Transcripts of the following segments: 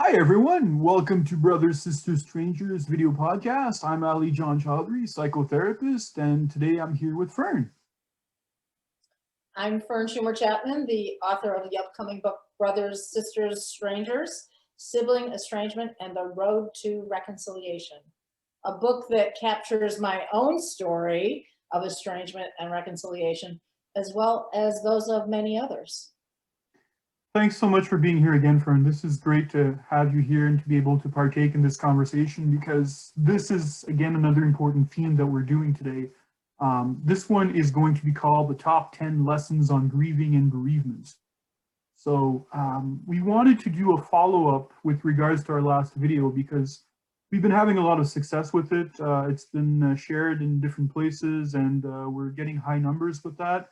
Hi everyone, welcome to Brothers, Sisters, Strangers video podcast. I'm Ali John Chaudhary, psychotherapist, and today I'm here with Fern. I'm Fern Schumer Chapman, the author of the upcoming book Brothers, Sisters, Strangers, Sibling, Estrangement, and the Road to Reconciliation. A book that captures my own story of estrangement and reconciliation, as well as those of many others. Thanks so much for being here again, Fern. This is great to have you here and to be able to partake in this conversation because this is, again, another important theme that we're doing today. This one is going to be called the Top 10 Lessons on Grieving and Bereavement. So we wanted to do a follow-up with regards to our last video because we've been having a lot of success with it. It's been shared in different places and we're getting high numbers with that.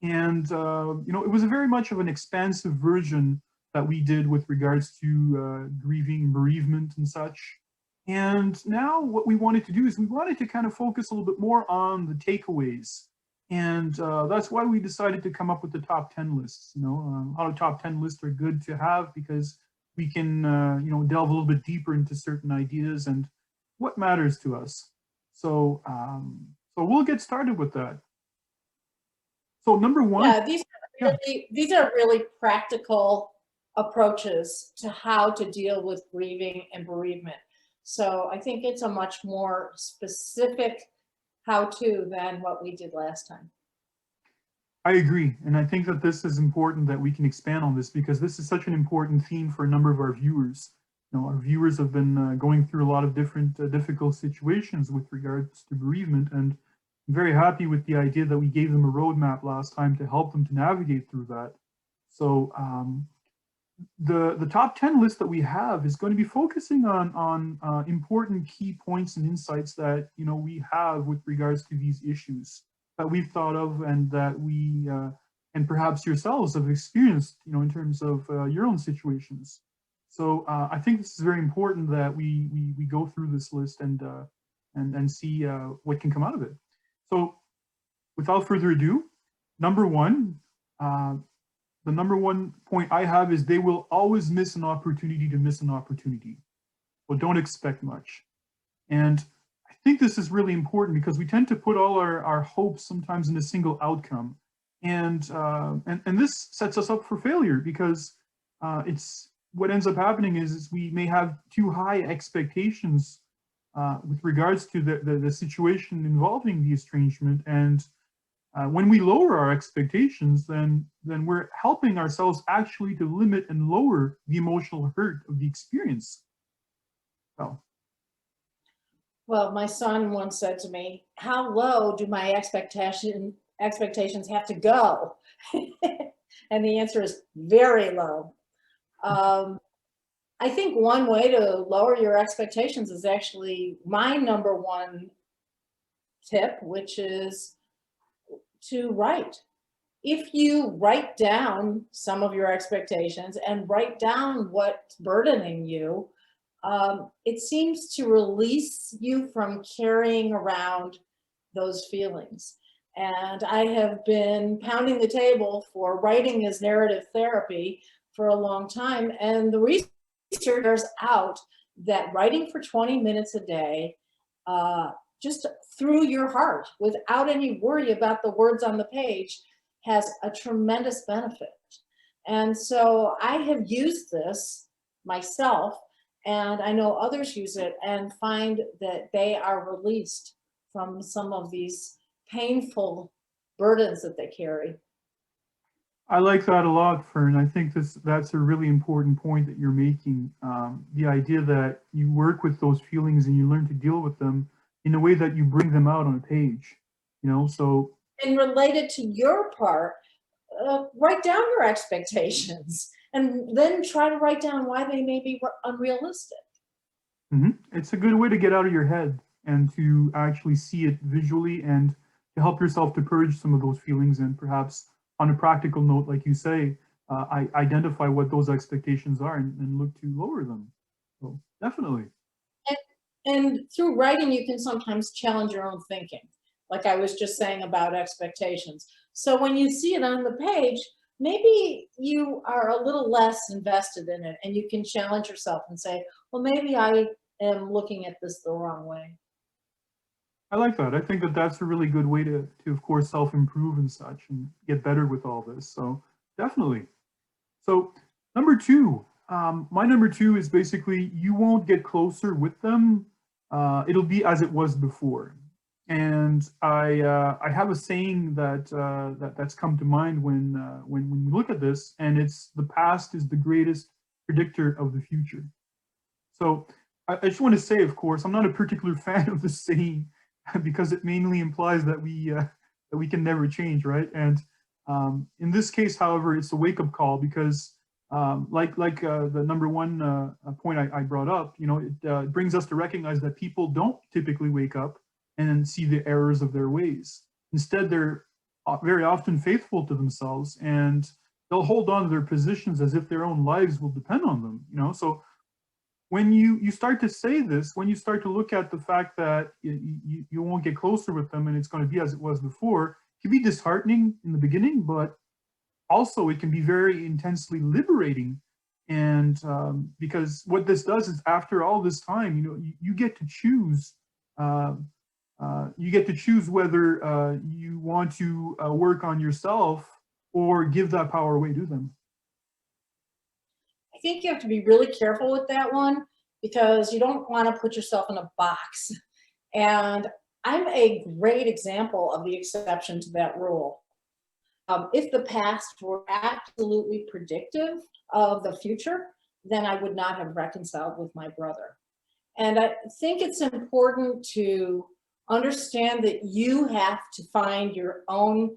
And, it was a very much of an expansive version that we did with regards to grieving, bereavement and such. And now what we wanted to do is we wanted to kind of focus a little bit more on the takeaways. And that's why we decided to come up with the top 10 lists. A lot of top 10 lists are good to have because we can, delve a little bit deeper into certain ideas and what matters to us. So we'll get started with that. So number one. Yeah, these are really practical approaches to how to deal with grieving and bereavement. So I think it's a much more specific how-to than what we did last time. I agree. And I think that this is important that we can expand on this because this is such an important theme for a number of our viewers. Our viewers have been going through a lot of different difficult situations with regards to bereavement, and I'm very happy with the idea that we gave them a roadmap last time to help them to navigate through that. So the top 10 list that we have is going to be focusing on important key points and insights that we have with regards to these issues that we've thought of and that we and perhaps yourselves have experienced in terms of your own situations. So I think this is very important that we go through this list and see what can come out of it. So without further ado, number one, the number one point I have is they will always miss an opportunity to miss an opportunity. Well, don't expect much. And I think this is really important because we tend to put all our hopes sometimes in a single outcome. And this sets us up for failure because it's what ends up happening is we may have too high expectations with regards to the situation involving the estrangement. And when we lower our expectations, then we're helping ourselves actually to limit and lower the emotional hurt of the experience. Well, my son once said to me, how low do my expectations have to go? And the answer is very low. I think one way to lower your expectations is actually my number one tip, which is to write. If you write down some of your expectations and write down what's burdening you, it seems to release you from carrying around those feelings. And I have been pounding the table for writing as narrative therapy for a long time. And the research bears out that writing for 20 minutes a day, just through your heart, without any worry about the words on the page, has a tremendous benefit. And so I have used this myself, and I know others use it and find that they are released from some of these painful burdens that they carry. I like that a lot, Fern. I think that's a really important point that you're making. The idea that you work with those feelings and you learn to deal with them in a way that you bring them out on a page, so. And related to your part, write down your expectations and then try to write down why they may be unrealistic. Mm-hmm. It's a good way to get out of your head and to actually see it visually and to help yourself to purge some of those feelings and perhaps on a practical note, like you say, identify what those expectations are and look to lower them. So definitely. And through writing, you can sometimes challenge your own thinking, like I was just saying about expectations. So when you see it on the page, maybe you are a little less invested in it and you can challenge yourself and say, well, maybe I am looking at this the wrong way. I like that. I think that that's a really good way to of course, self-improve and such and get better with all this. So definitely. So number two, my number two is basically you won't get closer with them. It'll be as it was before. And I have a saying that's come to mind when we look at this, and it's the past is the greatest predictor of the future. So I just want to say, of course, I'm not a particular fan of the saying because it mainly implies that we can never change, right? And in this case, however, it's a wake-up call because, like the number one point I brought up, you know, it brings us to recognize that people don't typically wake up and see the errors of their ways. Instead, they're very often faithful to themselves, and they'll hold on to their positions as if their own lives will depend on them. You know, so when you start to say this, when you start to look at the fact that you won't get closer with them and it's going to be as it was before, it can be disheartening in the beginning, but also it can be very intensely liberating. And because what this does is after all this time, you know, you get to choose. You get to choose whether you want to work on yourself or give that power away to them. I think you have to be really careful with that one because you don't want to put yourself in a box. And I'm a great example of the exception to that rule. If the past were absolutely predictive of the future, then I would not have reconciled with my brother. And I think it's important to understand that you have to find your own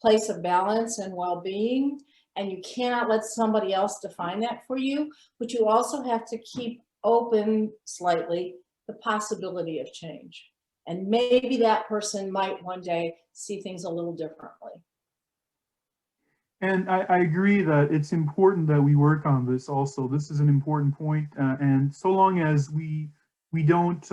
place of balance and well-being, and you cannot let somebody else define that for you, but you also have to keep open slightly the possibility of change. And maybe that person might one day see things a little differently. And I agree that it's important that we work on this also. This is an important point. And so long as we don't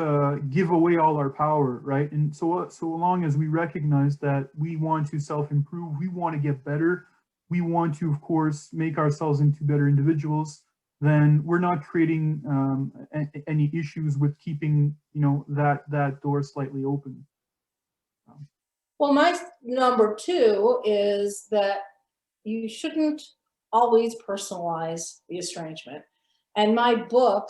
give away all our power, right? And so long as we recognize that we want to self-improve, we want to get better, we want to, of course, make ourselves into better individuals, then we're not creating any issues with keeping, you know, that door slightly open. Well, my number two is that you shouldn't always personalize the estrangement. And my book,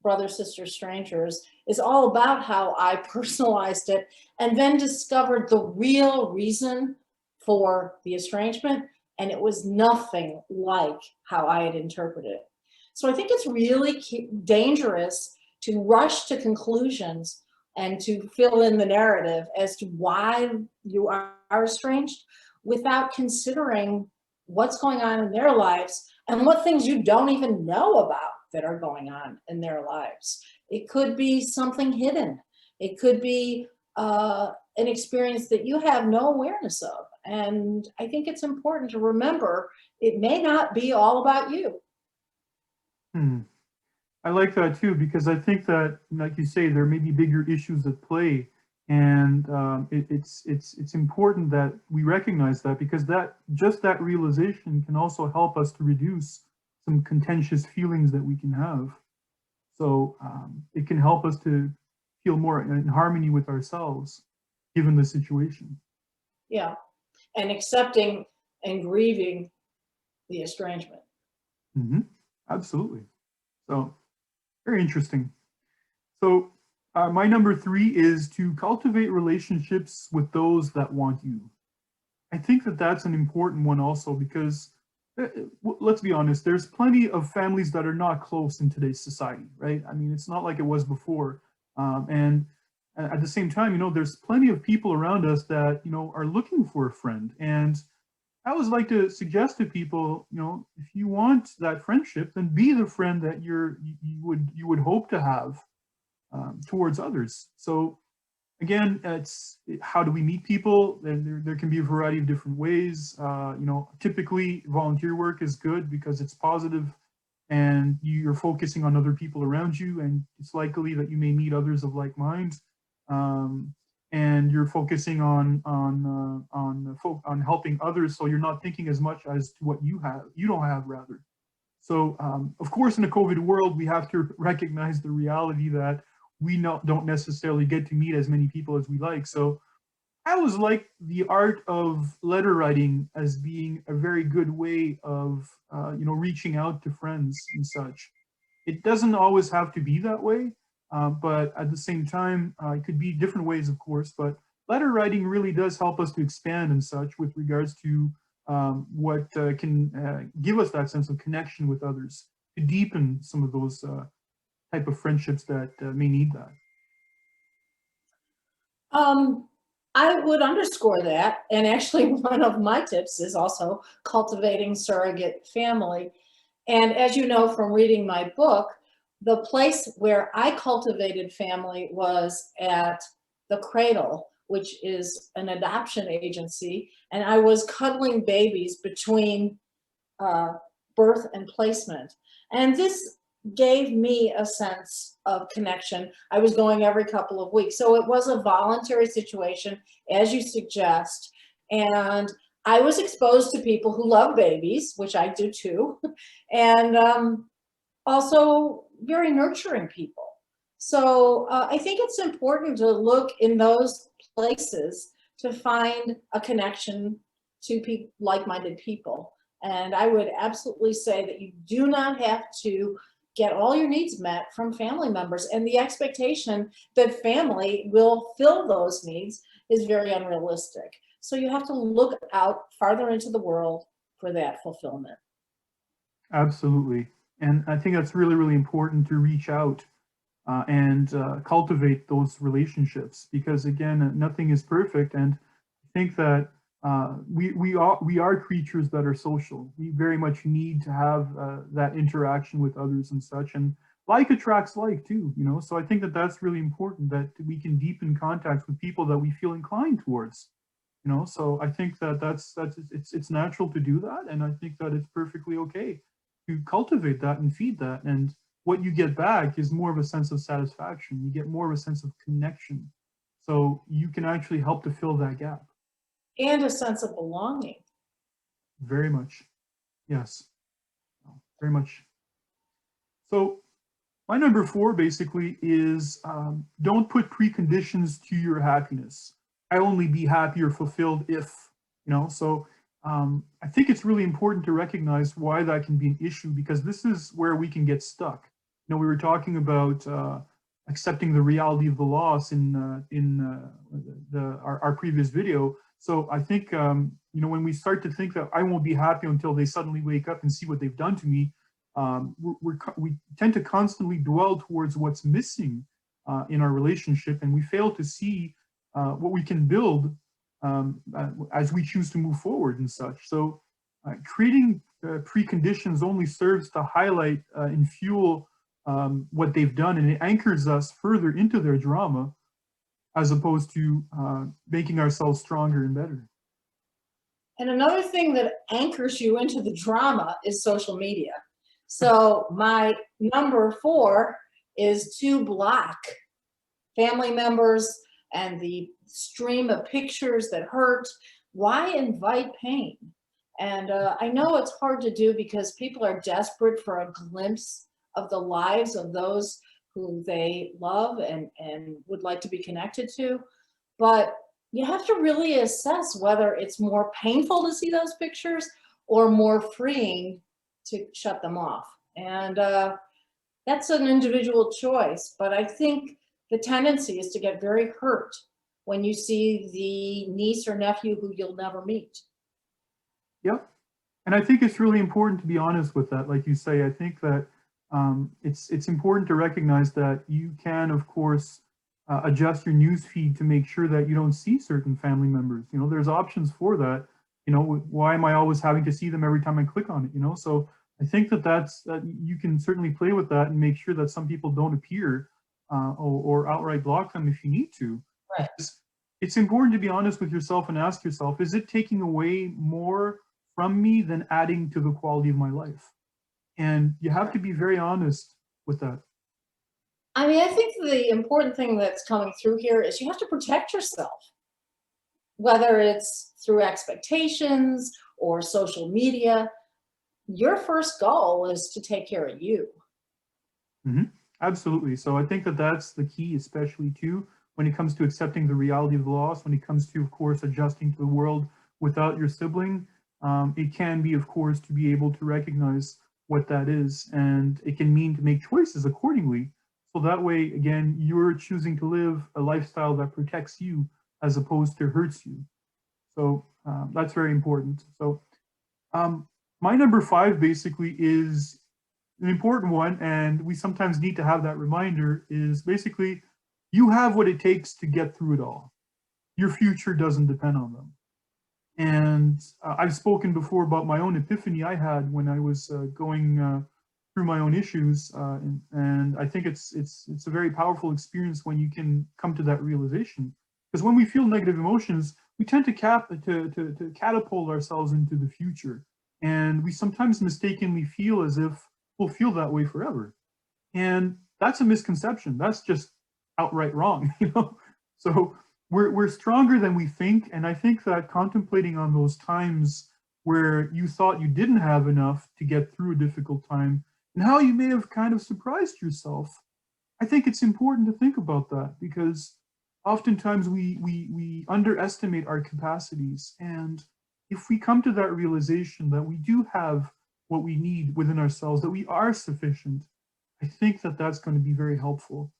Brother, Sister, Strangers, is all about how I personalized it and then discovered the real reason for the estrangement. And it was nothing like how I had interpreted it. So I think it's really dangerous to rush to conclusions and to fill in the narrative as to why you are estranged without considering what's going on in their lives and what things you don't even know about that are going on in their lives. It could be something hidden. It could be an experience that you have no awareness of. And I think it's important to remember it may not be all about you. I like that too, because I think that, like you say, there may be bigger issues at play, and it's important that we recognize that, because that realization can also help us to reduce some contentious feelings that we can have. So it can help us to feel more in harmony with ourselves, given the situation. Yeah, and accepting and grieving the estrangement. Absolutely. So very interesting. So my number three is to cultivate relationships with those that want you. I think that that's an important one also, because let's be honest, there's plenty of families that are not close in today's society, right? I mean, it's not like it was before. And at the same time, you know, there's plenty of people around us that, you know, are looking for a friend. And I always like to suggest to people, you know, if you want that friendship, then be the friend that you would hope to have towards others. So again, it's how do we meet people? And there can be a variety of different ways. You know, typically volunteer work is good because it's positive and you're focusing on other people around you, and it's likely that you may meet others of like mind. and you're focusing on helping others, so you're not thinking as much as to what you don't have rather. So of course, in a COVID world, we have to recognize the reality that we don't necessarily get to meet as many people as we like. So I always like the art of letter writing as being a very good way of reaching out to friends and such. It doesn't always have to be that way, but at the same time, it could be different ways, of course. But letter writing really does help us to expand and such with regards to what can give us that sense of connection with others, to deepen some of those type of friendships that may need that. Um, I would underscore that. And actually, one of my tips is also cultivating surrogate family. And as you know from reading my book, the place where I cultivated family was at the Cradle, which is an adoption agency. And I was cuddling babies between uh, birth and placement. And this gave me a sense of connection. I was going every couple of weeks. So it was a voluntary situation, as you suggest. And I was exposed to people who love babies, which I do too, and also very nurturing people. So I think it's important to look in those places to find a connection to like-minded people. And I would absolutely say that you do not have to get all your needs met from family members. And the expectation that family will fill those needs is very unrealistic. So you have to look out farther into the world for that fulfillment. Absolutely. And I think that's really, really important to reach out and cultivate those relationships, because again, nothing is perfect. And I think that we are creatures that are social. We very much need to have that interaction with others and such. And like attracts like too, So I think that that's really important, that we can deepen contacts with people that we feel inclined towards. So I think that it's natural to do that, and I think that it's perfectly okay to cultivate that and feed that. And what you get back is more of a sense of satisfaction. You get more of a sense of connection. So you can actually help to fill that gap. And a sense of belonging. Very much. Yes. Very much. So my number 4 basically is don't put preconditions to your happiness. I only be happy or fulfilled if, so I think it's really important to recognize why that can be an issue, because this is where we can get stuck. We were talking about accepting the reality of the loss in our previous video. So I think, when we start to think that I won't be happy until they suddenly wake up and see what they've done to me, we tend to constantly dwell towards what's missing in our relationship, and we fail to see what we can build as we choose to move forward and such. So creating preconditions only serves to highlight and fuel what they've done, and it anchors us further into their drama, as opposed to making ourselves stronger and better. And another thing that anchors you into the drama is social media. So my number 4 is to block family members and the stream of pictures that hurt. Why invite pain? And I know it's hard to do because people are desperate for a glimpse of the lives of those who they love and would like to be connected to. But you have to really assess whether it's more painful to see those pictures or more freeing to shut them off. And that's an individual choice. But I think the tendency is to get very hurt when you see the niece or nephew who you'll never meet. Yep. And I think it's really important to be honest with that. Like you say, I think that it's important to recognize that you can, of course, adjust your news feed to make sure that you don't see certain family members. There's options for that. Why am I always having to see them every time I click on it? So I think that you can certainly play with that and make sure that some people don't appear or outright block them if you need to. Right. It's important to be honest with yourself and ask yourself, is it taking away more from me than adding to the quality of my life? And you have to be very honest with that. I mean, I think the important thing that's coming through here is you have to protect yourself, whether it's through expectations or social media. Your first goal is to take care of you. Absolutely. So I think that that's the key, especially too, when it comes to accepting the reality of the loss, when it comes to, of course, adjusting to the world without your sibling. It can be, of course, to be able to recognize what that is, and it can mean to make choices accordingly. So that way, again, you're choosing to live a lifestyle that protects you as opposed to hurts you. So that's very important. So um, my number 5 basically is an important one, and we sometimes need to have that reminder, is basically you have what it takes to get through it all. Your future doesn't depend on them. And I've spoken before about my own epiphany I had when I was going through my own issues, and I think it's a very powerful experience when you can come to that realization. Because when we feel negative emotions, we tend to catapult ourselves into the future, and we sometimes mistakenly feel as if we'll feel that way forever. And that's a misconception. That's just outright wrong, you know? So we're stronger than we think. And I think that contemplating on those times where you thought you didn't have enough to get through a difficult time and how you may have kind of surprised yourself, I think it's important to think about that, because oftentimes we underestimate our capacities. And if we come to that realization that we do have what we need within ourselves, that we are sufficient, I think that that's going to be very helpful.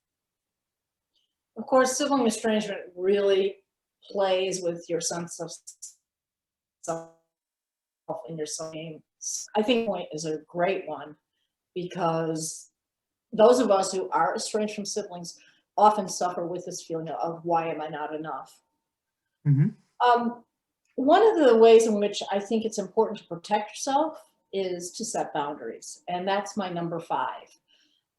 Of course, sibling estrangement really plays with your sense of self and your self-esteem. I think point is a great one, because those of us who are estranged from siblings often suffer with this feeling of why am I not enough? Hmm. Um, One of the ways in which I think it's important to protect yourself is to set boundaries. And that's my number 5.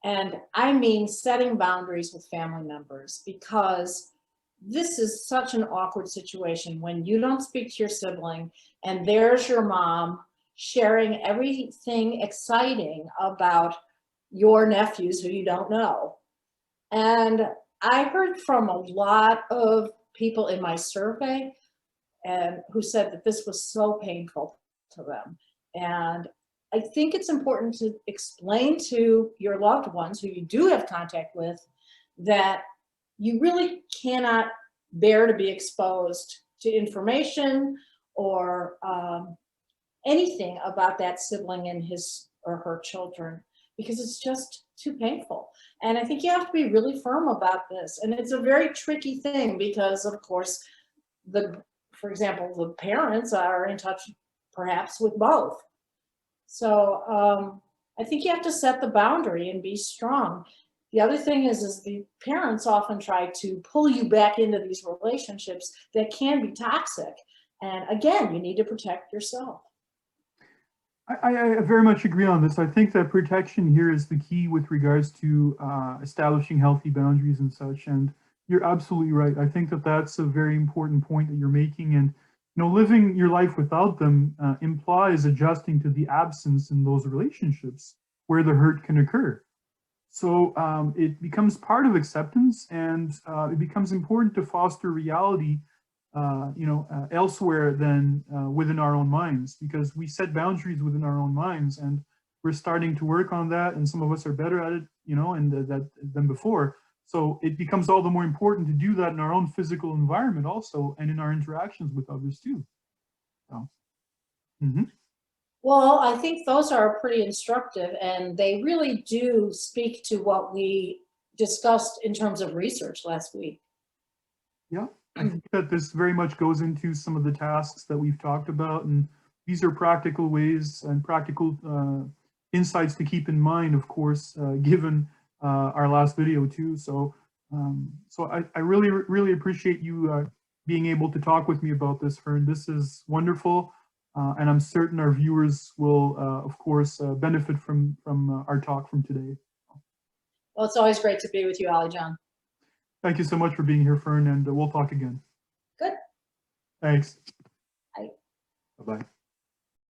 And I mean setting boundaries with family members, because this is such an awkward situation when you don't speak to your sibling and there's your mom sharing everything exciting about your nephews who you don't know. And I heard from a lot of people in my survey and who said that this was so painful to them. And I think it's important to explain to your loved ones who you do have contact with that you really cannot bear to be exposed to information or anything about that sibling and his or her children, because it's just too painful. And I think you have to be really firm about this. And it's a very tricky thing because, of course, for example, the parents are in touch perhaps with both. So I think you have to set the boundary and be strong. The other thing is the parents often try to pull you back into these relationships that can be toxic. And again, you need to protect yourself. I very much agree on this. I think that protection here is the key with regards to establishing healthy boundaries and such. And you're absolutely right. I think that that's a very important point that you're making. And living your life without them implies adjusting to the absence in those relationships where the hurt can occur. So it becomes part of acceptance, and it becomes important to foster reality elsewhere than within our own minds, because we set boundaries within our own minds, and we're starting to work on that, and some of us are better at it, and that than before. So it becomes all the more important to do that in our own physical environment also, and in our interactions with others too. So, Well, I think those are pretty instructive, and they really do speak to what we discussed in terms of research last week. Yeah, I think that this very much goes into some of the tasks that we've talked about, and these are practical ways and practical insights to keep in mind, of course, given our last video too. So I really, really appreciate you being able to talk with me about this, Fern. This is wonderful, and I'm certain our viewers will, of course, benefit from our talk from today. Well, it's always great to be with you, Ali John. Thank you so much for being here, Fern, and we'll talk again. Good. Thanks. Bye. Bye-bye.